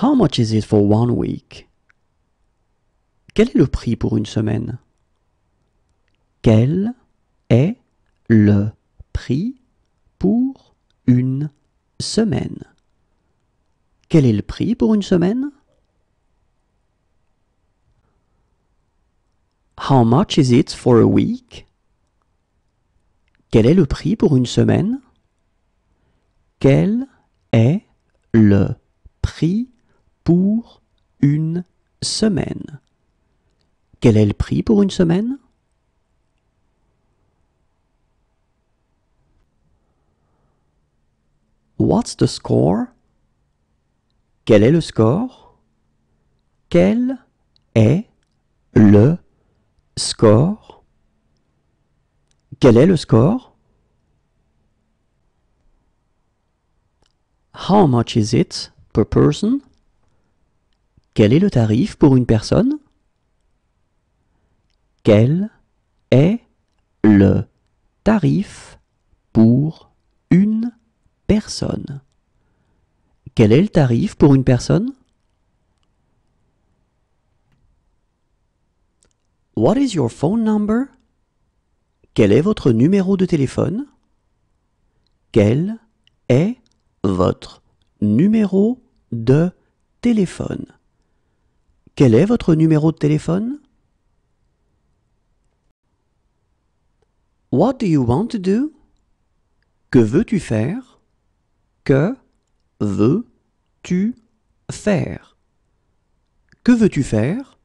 How much is it for 1 week? Quel est le prix pour une semaine? Quel est le prix pour une semaine? Quel est le prix pour une semaine? How much is it for a week? Quel est le prix pour une semaine? Quel est le prix pour une semaine? Quel est le prix pour une semaine? What's the score? Quel est le score? Quel est le score? Quel est le score? How much is it per person? Quel est le tarif pour une personne? Quel est le tarif pour une personne? Quel est le tarif pour une personne? What is your phone number? Quel est votre numéro de téléphone? Quel est votre numéro de téléphone? Quel est votre numéro de téléphone? What do you want to do? Que veux-tu faire? Que veux-tu faire? Que veux-tu faire?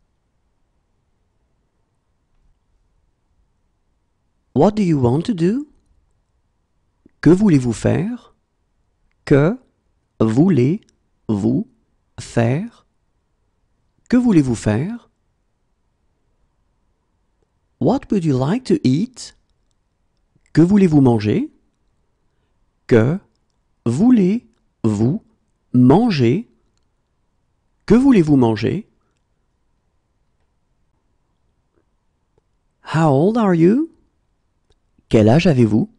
What do you want to do? Que voulez-vous faire? Que voulez-vous faire? Que voulez-vous faire? What would you like to eat? Que voulez-vous manger? Que voulez-vous manger? Que voulez-vous manger? How old are you? Quel âge avez-vous?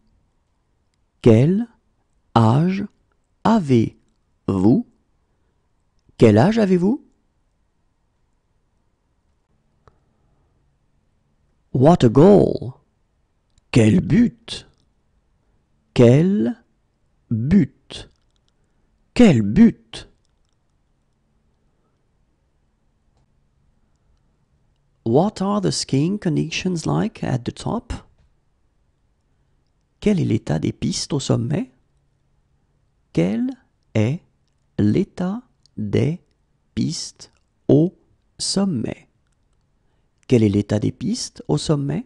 Quel âge avez-vous? Quel âge avez-vous? What a goal! Quel but! Quel but! Quel but! What are the skiing conditions like at the top? Quel est l'état des pistes au sommet? Quel est l'état des pistes au sommet? Quel est l'état des pistes au sommet?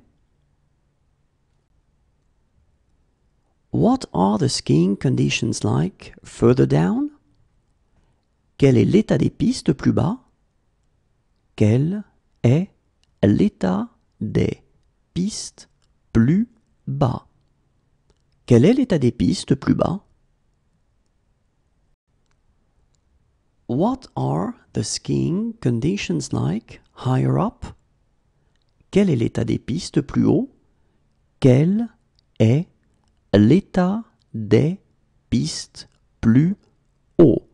What are the skiing conditions like further down? Quel est l'état des pistes plus bas? Quel est l'état des pistes plus bas? Quel est l'état des pistes plus bas? What are the skiing conditions like higher up? Quel est l'état des pistes plus haut? Quel est l'état des pistes plus haut?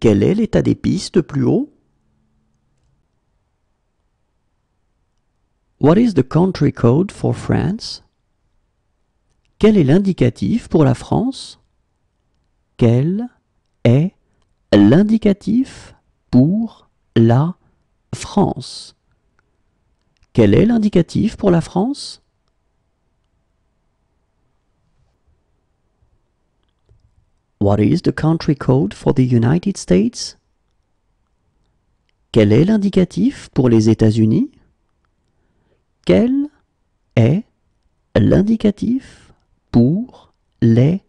Quel est l'état des pistes plus haut? What is the country code for France? Quel est l'indicatif pour la France? Quel est l'indicatif pour la France? Quel est l'indicatif pour la France? What is the country code for the United States? Quel est l'indicatif pour les États-Unis? Quel est l'indicatif pour les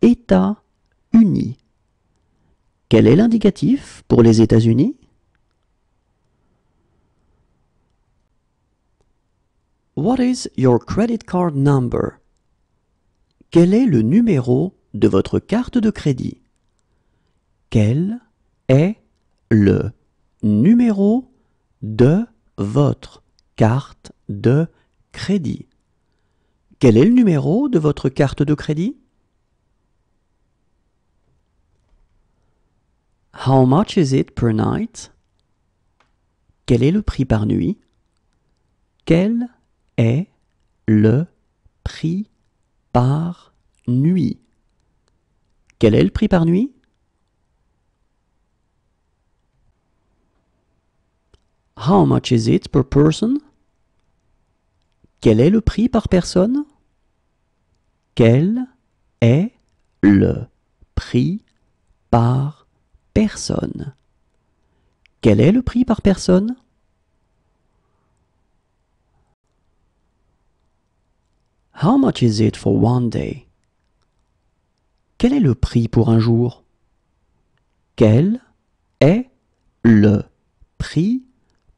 États-Unis? Quel est l'indicatif pour les États-Unis? What is your credit card number? Quel est le numéro de votre carte de crédit? Quel est le numéro de votre carte de crédit? Quel est le numéro de votre carte de crédit? How much is it per night? Quel est le prix par nuit? Quel est le prix par nuit? Quel est le prix par nuit? How much is it per person? Quel est le prix par personne? Quel est le prix par personne? Quel est le prix par personne? How much is it for one day? Quel est le prix pour un jour? Quel est le prix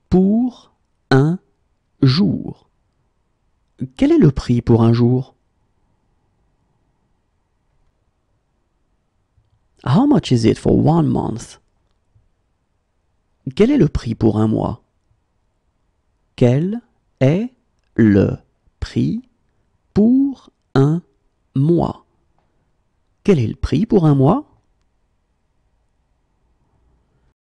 pour un jour? Quel est le prix pour un jour? How much is it for one month? Quel est le prix pour un mois? Quel est le prix pour un mois? Quel est le prix pour un mois?